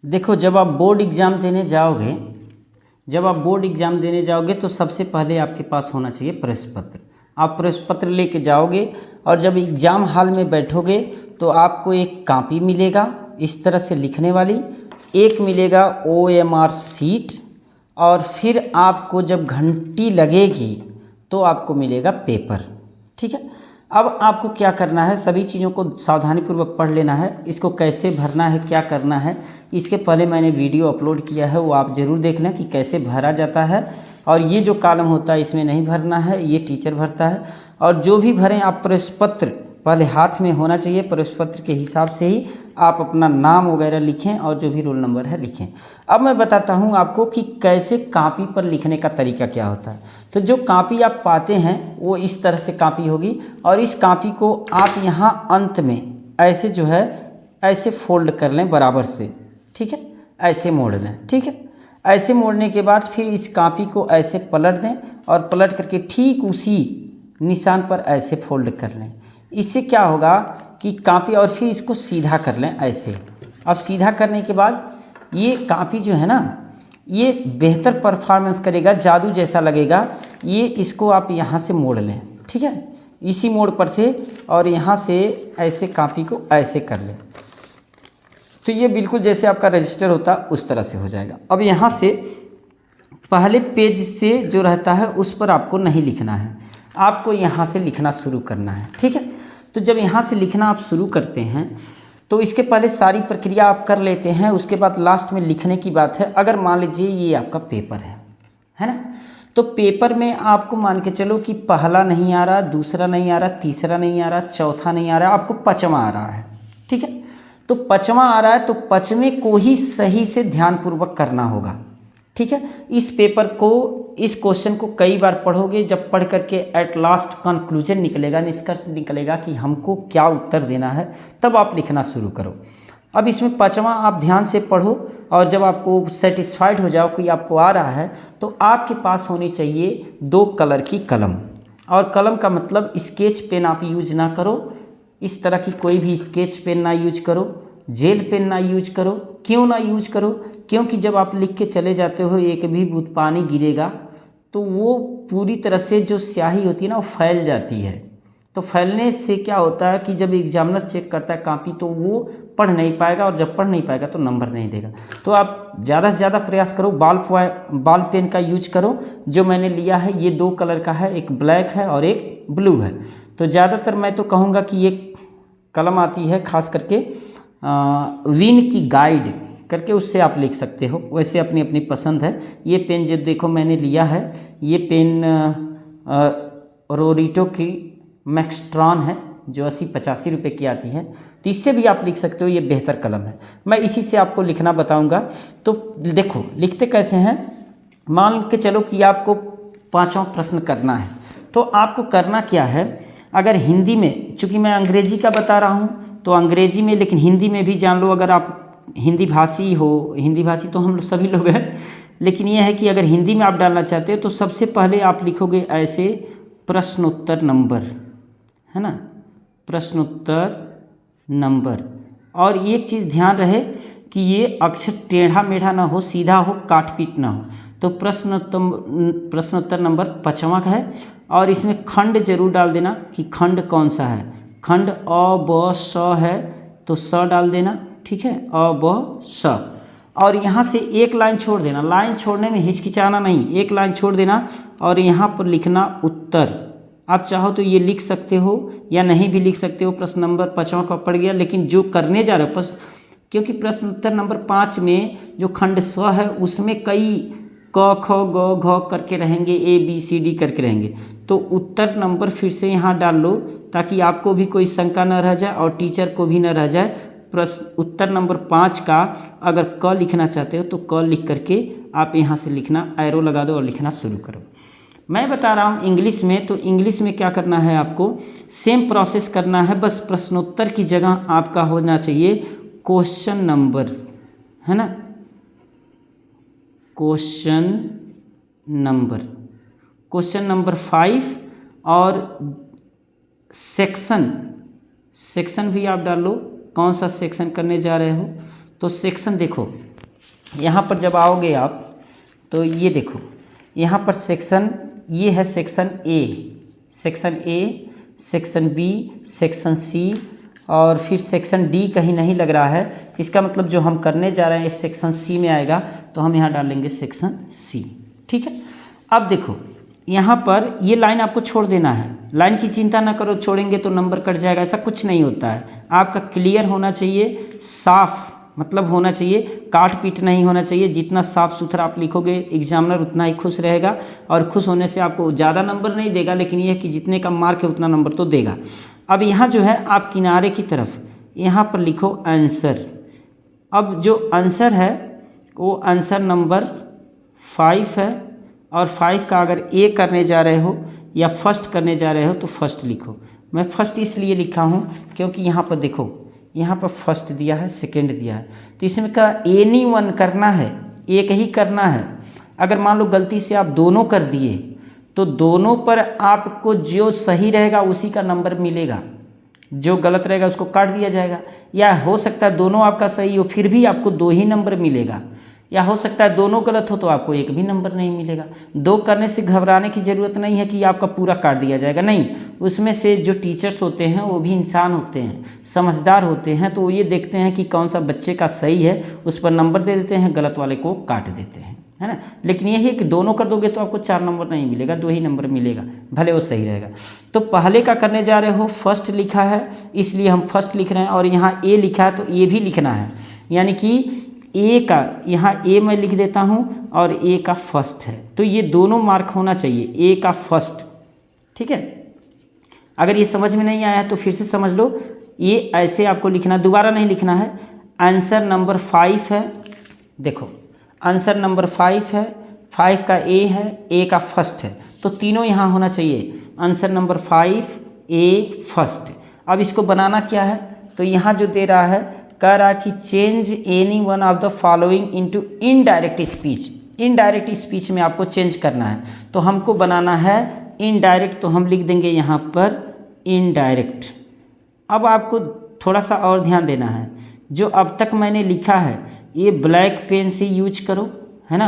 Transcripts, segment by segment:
देखो, जब आप बोर्ड एग्ज़ाम देने जाओगे तो सबसे पहले आपके पास होना चाहिए प्रश्न पत्र। आप प्रश्न पत्र लेके जाओगे और जब एग्ज़ाम हॉल में बैठोगे तो आपको एक कॉपी मिलेगा इस तरह से लिखने वाली, एक मिलेगा OMR शीट, और फिर आपको जब घंटी लगेगी तो आपको मिलेगा पेपर। ठीक है, अब आपको क्या करना है, सभी चीज़ों को सावधानीपूर्वक पढ़ लेना है। इसको कैसे भरना है, क्या करना है, इसके पहले मैंने वीडियो अपलोड किया है, वो आप ज़रूर देख लें कि कैसे भरा जाता है। और ये जो कॉलम होता है इसमें नहीं भरना है, ये टीचर भरता है। और जो भी भरें आप प्रश्न पत्र पहले हाथ में होना चाहिए, प्रश्न पत्र के हिसाब से ही आप अपना नाम वगैरह लिखें और जो भी रोल नंबर है लिखें। अब मैं बताता हूं आपको कि कैसे कॉपी पर लिखने का तरीका क्या होता है। तो जो कॉपी आप पाते हैं वो इस तरह से कॉपी होगी, और इस कॉपी को आप यहाँ अंत में ऐसे जो है ऐसे फोल्ड कर लें बराबर से। ठीक है, ऐसे मोड़ लें। ठीक है, ऐसे मोड़ने के बाद फिर इस कॉपी को ऐसे पलट दें और पलट करके ठीक उसी निशान पर ऐसे फोल्ड कर लें। इससे क्या होगा कि कॉपी, और फिर इसको सीधा कर लें ऐसे। अब सीधा करने के बाद ये कॉपी जो है ना, ये बेहतर परफॉर्मेंस करेगा, जादू जैसा लगेगा। ये इसको आप यहाँ से मोड़ लें। ठीक है, इसी मोड़ पर से, और यहाँ से ऐसे कॉपी को ऐसे कर लें तो ये बिल्कुल जैसे आपका रजिस्टर होता है उस तरह से हो जाएगा। अब यहाँ से पहले पेज से जो रहता है उस पर आपको नहीं लिखना है, आपको यहाँ से लिखना शुरू करना है। ठीक है, तो जब यहाँ से लिखना आप शुरू करते हैं तो इसके पहले सारी प्रक्रिया आप कर लेते हैं, उसके बाद लास्ट में लिखने की बात है। अगर मान लीजिए ये आपका पेपर है ना, तो पेपर में आपको मान के चलो कि पहला नहीं आ रहा, दूसरा नहीं आ रहा, तीसरा नहीं आ रहा, चौथा नहीं आ रहा, आपको पाँचवा आ रहा है। ठीक है, तो पाँचवा आ रहा है तो पाँचवें को ही सही से ध्यानपूर्वक करना होगा। ठीक है, इस पेपर को, इस क्वेश्चन को कई बार पढ़ोगे, जब पढ़ करके एट लास्ट कंक्लूजन निकलेगा, निष्कर्ष निकलेगा कि हमको क्या उत्तर देना है, तब आप लिखना शुरू करो। अब इसमें पाँचवा आप ध्यान से पढ़ो, और जब आपको सेटिस्फाइड हो जाओ कि आपको आ रहा है तो आपके पास होनी चाहिए 2 कलर की कलम। और कलम का मतलब स्केच पेन आप यूज ना करो, इस तरह की कोई भी स्केच पेन ना यूज करो, जेल पेन ना यूज करो। क्यों ना यूज करो? क्योंकि जब आप लिख के चले जाते हो एक भी बूंद पानी गिरेगा तो वो पूरी तरह से जो स्याही होती है ना वो फैल जाती है। तो फैलने से क्या होता है कि जब एग्जामिनर चेक करता है कॉपी तो वो पढ़ नहीं पाएगा, और जब पढ़ नहीं पाएगा तो नंबर नहीं देगा। तो आप ज़्यादा से ज़्यादा प्रयास करो, बॉल पेन का यूज करो। जो मैंने लिया है ये 2 कलर का है, एक ब्लैक है और एक ब्लू है। तो ज़्यादातर मैं तो कहूँगा कि ये कलम आती है खास करके विन की गाइड करके, उससे आप लिख सकते हो। वैसे अपनी अपनी पसंद है। ये पेन जो देखो मैंने लिया है, ये पेन रोरिटो की मैक्सट्रॉन है जो 80-85 रुपये की आती है। तो इससे भी आप लिख सकते हो, ये बेहतर कलम है। मैं इसी से आपको लिखना बताऊंगा। तो देखो लिखते कैसे हैं। मान के चलो कि आपको 5वां प्रश्न करना है, तो आपको करना क्या है, अगर हिंदी में, चूँकि मैं अंग्रेजी का बता रहा हूँ तो अंग्रेजी में, लेकिन हिंदी में भी जान लो। अगर आप हिंदी भाषी हो, हिंदी भाषी तो हम सभी लोग हैं, लेकिन यह है कि अगर हिंदी में आप डालना चाहते हो तो सबसे पहले आप लिखोगे ऐसे प्रश्नोत्तर नंबर, है ना, प्रश्नोत्तर नंबर। और एक चीज़ ध्यान रहे कि ये अक्षर टेढ़ा मेढ़ा ना हो, सीधा हो, काट पीट ना हो। तो प्रश्नोत्तर नंबर 5वां का है। और इसमें खंड जरूर डाल देना कि खंड कौन सा है। खंड अ ब स है तो स डाल देना। ठीक है, अ ब स। और यहाँ से एक लाइन छोड़ देना, लाइन छोड़ने में हिचकिचाना नहीं, एक लाइन छोड़ देना और यहाँ पर लिखना उत्तर। आप चाहो तो ये लिख सकते हो या नहीं भी लिख सकते हो। प्रश्न नंबर 5वां का पड़ गया, लेकिन जो करने जा रहे हो क्योंकि प्रश्न उत्तर नंबर 5 में जो खंड स है उसमें कई क ख ग घ करके रहेंगे, ए बी सी डी करके रहेंगे। तो उत्तर नंबर फिर से यहाँ डाल लो ताकि आपको भी कोई शंका न रह जाए और टीचर को भी न रह जाए। प्रश्न उत्तर नंबर 5 का अगर क लिखना चाहते हो तो क लिख करके आप यहाँ से लिखना, एरो लगा दो और लिखना शुरू करो। मैं बता रहा हूँ इंग्लिश में, तो इंग्लिश में क्या करना है, आपको सेम प्रोसेस करना है। बस प्रश्नोत्तर की जगह आपका होना चाहिए क्वेश्चन नंबर, है ना, क्वेश्चन नंबर 5। और सेक्शन भी आप डाल लो, कौन सा सेक्शन करने जा रहे हो। तो सेक्शन देखो यहाँ पर जब आओगे आप तो ये देखो, यहाँ पर सेक्शन ये है section A, section B, section C और फिर सेक्शन डी कहीं नहीं लग रहा है। इसका मतलब जो हम करने जा रहे हैं इस सेक्शन सी में आएगा, तो हम यहाँ डालेंगे सेक्शन सी। ठीक है, अब देखो यहाँ पर ये लाइन आपको छोड़ देना है। लाइन की चिंता ना करो, छोड़ेंगे तो नंबर कट जाएगा, ऐसा कुछ नहीं होता है। आपका क्लियर होना चाहिए, साफ मतलब होना चाहिए, काट पीट नहीं होना चाहिए। जितना साफ सुथरा आप लिखोगे एग्जामिनर उतना ही खुश रहेगा, और खुश होने से आपको ज़्यादा नंबर नहीं देगा, लेकिन यह कि जितने का मार्क है उतना नंबर तो देगा। अब यहाँ जो है आप किनारे की तरफ यहाँ पर लिखो आंसर। अब जो आंसर है वो आंसर नंबर 5 है, और 5 का अगर ए करने जा रहे हो या फर्स्ट करने जा रहे हो तो फर्स्ट लिखो। मैं फर्स्ट इसलिए लिखा हूँ क्योंकि यहाँ पर देखो, यहाँ पर फर्स्ट दिया है, सेकंड दिया है, तो इसमें का एनी वन करना है, एक ही करना है। अगर मान लो गलती से आप दोनों कर दिए तो दोनों पर आपको जो सही रहेगा उसी का नंबर मिलेगा, जो गलत रहेगा उसको काट दिया जाएगा। या हो सकता है दोनों आपका सही हो फिर भी आपको 2 ही नंबर मिलेगा, या हो सकता है दोनों गलत हो तो आपको 1 भी नंबर नहीं मिलेगा। 2 करने से घबराने की ज़रूरत नहीं है कि आपका पूरा काट दिया जाएगा, नहीं। उसमें से जो टीचर्स होते हैं वो भी इंसान होते हैं, समझदार होते हैं, तो वो ये देखते हैं कि कौन सा बच्चे का सही है, उस पर नंबर दे देते हैं, गलत वाले को काट देते हैं, है ना। लेकिन यही है कि दोनों कर दोगे तो आपको 4 नंबर नहीं मिलेगा, 2 ही नंबर मिलेगा, भले वो सही रहेगा। तो पहले का करने जा रहे हो, फर्स्ट लिखा है इसलिए हम फर्स्ट लिख रहे हैं, और यहाँ ए लिखा है तो ये भी लिखना है, यानी कि ए का यहाँ ए मैं लिख देता हूँ और ए का फर्स्ट है, तो ये दोनों मार्क होना चाहिए, ए का फर्स्ट। ठीक है, अगर ये समझ में नहीं आया है तो फिर से समझ लो, ये ऐसे आपको लिखना, दोबारा नहीं लिखना है। आंसर नंबर 5 है, देखो आंसर नंबर 5 है, 5 का ए है, ए का फर्स्ट है, तो तीनों यहाँ होना चाहिए। आंसर नंबर 5 ए फर्स्ट। अब इसको बनाना क्या है, तो यहाँ जो दे रहा है, कह रहा कि change any one of the following into indirect speech. Indirect speech में आपको चेंज करना है, तो हमको बनाना है इनडायरेक्ट, तो हम लिख देंगे यहाँ पर इनडायरेक्ट। अब आपको थोड़ा सा और ध्यान देना है, जो अब तक मैंने लिखा है ये ब्लैक पेन से यूज करो, है ना,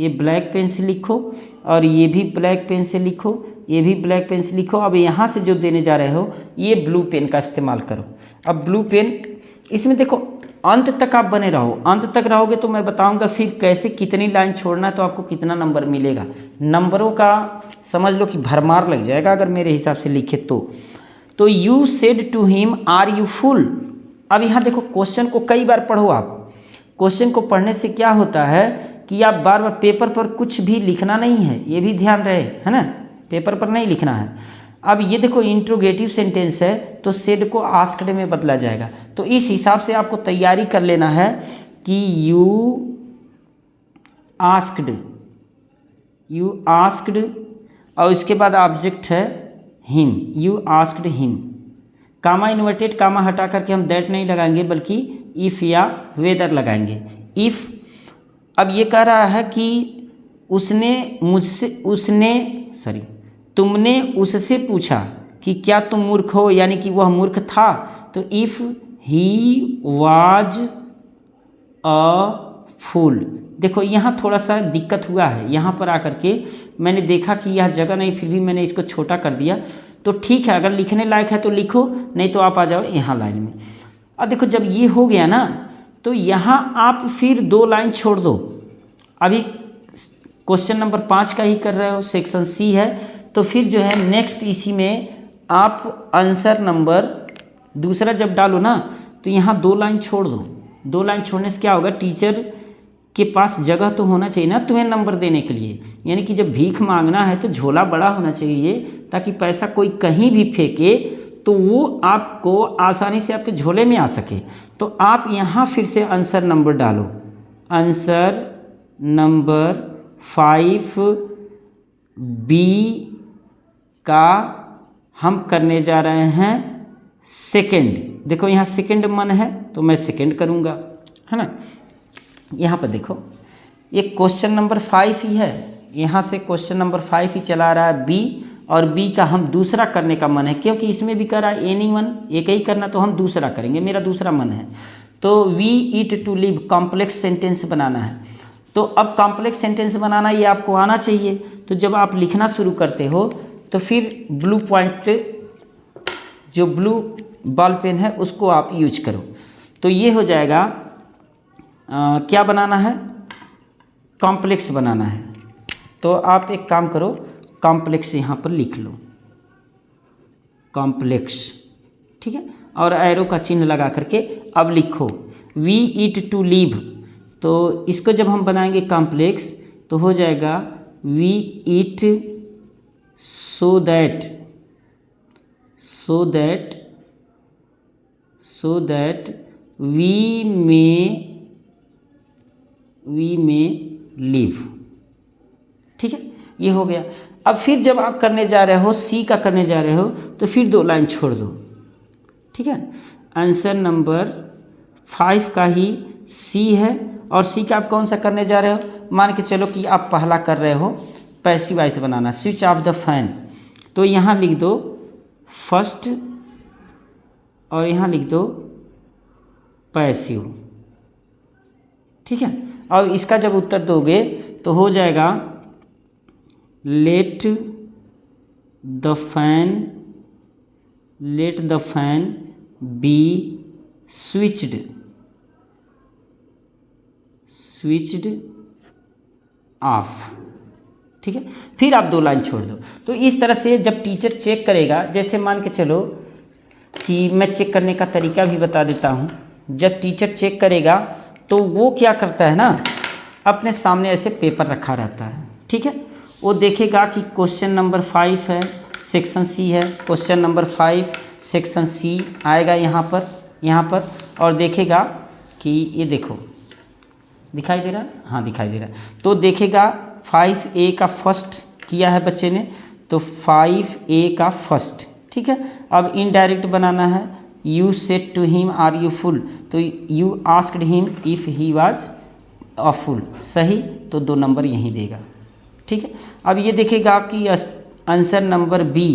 ये ब्लैक पेन से लिखो, और ये भी ब्लैक पेन से लिखो, ये भी ब्लैक पेन से लिखो। अब यहाँ से जो देने जा रहे हो ये ब्लू पेन का इस्तेमाल करो। अब ब्लू पेन इसमें देखो, अंत तक आप बने रहो, अंत तक रहोगे तो मैं बताऊंगा फिर कैसे कितनी लाइन छोड़ना है तो आपको कितना नंबर मिलेगा। नंबरों का समझ लो कि भरमार लग जाएगा अगर मेरे हिसाब से लिखे तो you said to him are you fool. अब यहाँ देखो, क्वेश्चन को कई बार पढ़ो आप। क्वेश्चन को पढ़ने से क्या होता है कि आप बार बार पेपर पर कुछ भी लिखना नहीं है, ये भी ध्यान रहे, है ना, पेपर पर नहीं लिखना है। अब ये देखो इंट्रोगेटिव सेंटेंस है तो सेड को आस्क्ड में बदला जाएगा, तो इस हिसाब से आपको तैयारी कर लेना है कि यू आस्क्ड और उसके बाद ऑब्जेक्ट है him, you asked him. Comma inverted comma हटा करके हम दैट नहीं लगाएंगे बल्कि इफ़ या वेदर लगाएंगे, इफ़। अब ये कह रहा है कि तुमने उससे पूछा कि क्या तुम मूर्ख हो, यानी कि वह मूर्ख था, तो इफ़ ही वाज अ फूल। देखो यहाँ थोड़ा सा दिक्कत हुआ है, यहाँ पर आकर के मैंने देखा कि यह जगह नहीं, फिर भी मैंने इसको छोटा कर दिया। तो ठीक है, अगर लिखने लायक है तो लिखो, नहीं तो आप आ जाओ यहाँ लाइन में। अब देखो जब ये हो गया ना, तो यहाँ आप फिर 2 लाइन छोड़ दो। अभी क्वेश्चन नंबर 5 का ही कर रहे हो, सेक्शन सी है, तो फिर जो है नेक्स्ट इसी में आप आंसर नंबर दूसरा जब डालो ना, तो यहाँ 2 लाइन छोड़ दो। 2 लाइन छोड़ने से क्या होगा, टीचर के पास जगह तो होना चाहिए ना तुम्हें नंबर देने के लिए। यानी कि जब भीख मांगना है तो झोला बड़ा होना चाहिए, ताकि पैसा कोई कहीं भी फेंके तो वो आपको आसानी से आपके झोले में आ सके। तो आप यहाँ फिर से आंसर नंबर डालो, आंसर नंबर 5 बी का हम करने जा रहे हैं सेकंड। देखो यहाँ सेकंड मन है तो मैं सेकंड करूँगा, है ना। यहाँ पर देखो ये क्वेश्चन नंबर 5 ही है, यहाँ से क्वेश्चन नंबर 5 ही चला रहा है बी, और बी का हम दूसरा करने का मन है, क्योंकि इसमें भी कह रहा है एनी वन, एक ही करना, तो हम दूसरा करेंगे, मेरा दूसरा मन है। तो we eat to live complex sentence बनाना है। तो अब कॉम्प्लेक्स सेंटेंस बनाना ये आपको आना चाहिए। तो जब आप लिखना शुरू करते हो तो फिर ब्लू पॉइंट, जो ब्लू बॉल पेन है उसको आप यूज करो। तो ये हो जाएगा क्या बनाना है, कॉम्प्लेक्स बनाना है। तो आप एक काम करो, कॉम्प्लेक्स यहाँ पर लिख लो, कॉम्प्लेक्स, ठीक है, और एरो का चिन्ह लगा करके अब लिखो वी ईट टू लिव। तो इसको जब हम बनाएंगे कॉम्प्लेक्स तो हो जाएगा we eat so that we may live, ठीक है, ये हो गया। अब फिर जब आप करने जा रहे हो, सी का करने जा रहे हो, तो फिर 2 लाइन छोड़ दो, ठीक है। आंसर नंबर 5 का ही सी है, और सी का आप कौन सा करने जा रहे हो, मान के चलो कि आप पहला कर रहे हो passive voice banana, switch off the fan. तो यहाँ लिख दो फर्स्ट और यहाँ लिख दो पैसिव, ठीक है। और इसका जब उत्तर दोगे तो हो जाएगा let the fan B switched off, ठीक है। फिर आप 2 लाइन छोड़ दो। तो इस तरह से जब टीचर चेक करेगा, जैसे मान के चलो कि मैं चेक करने का तरीका भी बता देता हूँ। जब टीचर चेक करेगा तो वो क्या करता है ना, अपने सामने ऐसे पेपर रखा रहता है, ठीक है। वो देखेगा कि क्वेश्चन नंबर 5 है, सेक्शन सी है, क्वेश्चन नंबर 5 सेक्शन सी आएगा यहाँ पर, और देखेगा कि ये देखो दिखाई दे रहा है, हाँ दिखाई दे रहा है। तो देखेगा 5A का फर्स्ट किया है बच्चे ने, तो 5A का फर्स्ट, ठीक है। अब इनडायरेक्ट बनाना है, you said to him are you fool, तो you asked him if he was a fool, सही, तो 2 नंबर यहीं देगा, ठीक है। अब ये देखेगा कि आंसर नंबर बी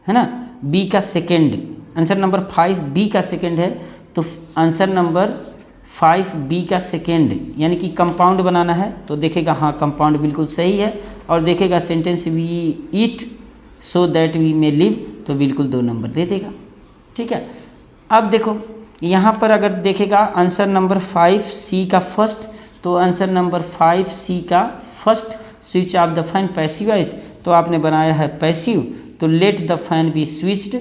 है ना, बी का सेकेंड, आंसर नंबर 5B का सेकेंड है, तो आंसर नंबर 5B का सेकेंड यानी कि कंपाउंड बनाना है। तो देखेगा हाँ कंपाउंड बिल्कुल सही है, और देखेगा sentence we eat so that we may live, तो बिल्कुल 2 नंबर दे देगा, ठीक है। अब देखो यहाँ पर अगर देखेगा आंसर नंबर 5C का फर्स्ट, तो आंसर नंबर 5C का first switch off the fan passive voice, तो आपने बनाया है पैसिव, तो let the fan B switched,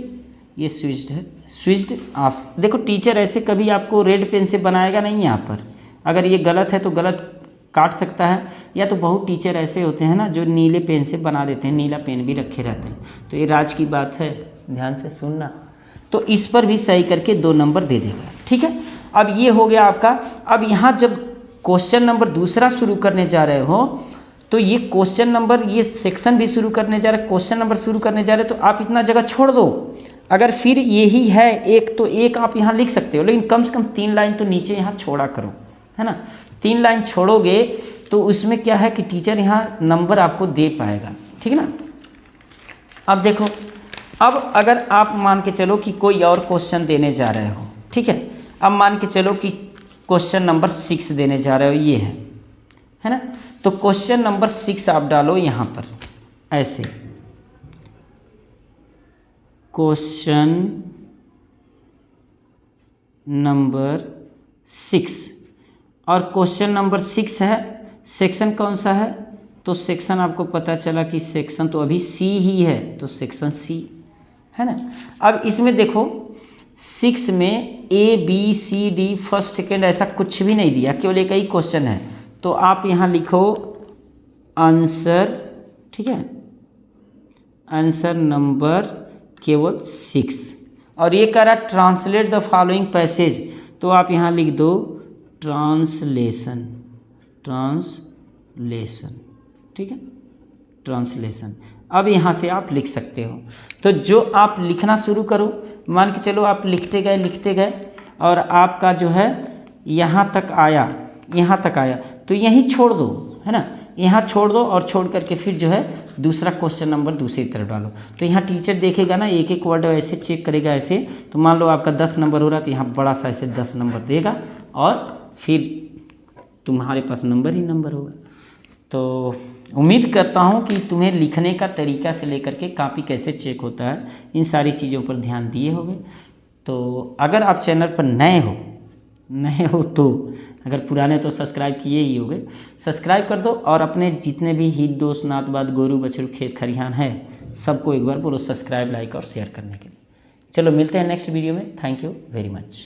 ये स्विच्ड है, स्विच्ड ऑफ। देखो टीचर ऐसे कभी आपको रेड पेन से बनाएगा नहीं यहाँ पर, अगर ये गलत है तो गलत काट सकता है, या तो बहुत टीचर ऐसे होते हैं ना जो नीले पेन से बना देते हैं, नीला पेन भी रखे रहते हैं, तो ये राज की बात है, ध्यान से सुनना। तो इस पर भी सही करके 2 नंबर दे देगा, ठीक है। अब ये हो गया आपका। अब यहाँ जब क्वेश्चन नंबर दूसरा शुरू करने जा रहे हो, तो ये क्वेश्चन नंबर, ये सेक्शन भी शुरू करने जा रहे, क्वेश्चन नंबर शुरू करने जा रहे, तो आप इतना जगह छोड़ दो। अगर फिर यही है एक, तो एक आप यहाँ लिख सकते हो, लेकिन कम से कम 3 लाइन तो नीचे यहाँ छोड़ा करो, है ना। 3 लाइन छोड़ोगे तो उसमें क्या है कि टीचर यहाँ नंबर आपको दे पाएगा, ठीक है ना। अब देखो, अब अगर आप मान के चलो कि कोई और क्वेश्चन देने जा रहे हो, ठीक है। अब मान के चलो कि क्वेश्चन नंबर 6 देने जा रहे हो, ये है ना। तो क्वेश्चन नंबर 6 आप डालो यहाँ पर ऐसे, क्वेश्चन नंबर 6, और क्वेश्चन नंबर 6 है, सेक्शन कौन सा है, तो सेक्शन आपको पता चला कि सेक्शन तो अभी सी ही है, तो सेक्शन सी है ना। अब इसमें देखो 6 में ABCD फर्स्ट सेकेंड ऐसा कुछ भी नहीं दिया, केवल एक ही क्वेश्चन है, तो आप यहाँ लिखो आंसर, ठीक है, आंसर नंबर केवल 6, और ये कह रहा ट्रांसलेट द फॉलोइंग पैसेज, तो आप यहाँ लिख दो ट्रांसलेशन, ठीक है, ट्रांसलेशन। अब यहाँ से आप लिख सकते हो। तो जो आप लिखना शुरू करो, मान के चलो आप लिखते गए और आपका जो है यहाँ तक आया, तो यहीं छोड़ दो, है ना। यहाँ छोड़ दो और छोड़ करके फिर जो है दूसरा क्वेश्चन नंबर दूसरी तरफ डालो। तो यहाँ टीचर देखेगा ना, एक एक वर्ड ऐसे चेक करेगा ऐसे। तो मान लो आपका 10 नंबर हो रहा है तो यहाँ बड़ा सा ऐसे 10 नंबर देगा और फिर तुम्हारे पास नंबर ही नंबर होगा। तो उम्मीद करता हूँ कि तुम्हें लिखने का तरीका से लेकर के कॉपी कैसे चेक होता है इन सारी चीज़ों पर ध्यान दिए होंगे। तो अगर आप चैनल पर नए हो तो, अगर पुराने तो सब्सक्राइब किए ही होंगे, सब्सक्राइब कर दो और अपने जितने भी हित दोस्त नातवाद गोरू बछड़ू खेत खरिहान है सबको एक बार बोलो सब्सक्राइब, लाइक और शेयर करने के लिए। चलो मिलते हैं नेक्स्ट वीडियो में। Thank you very much.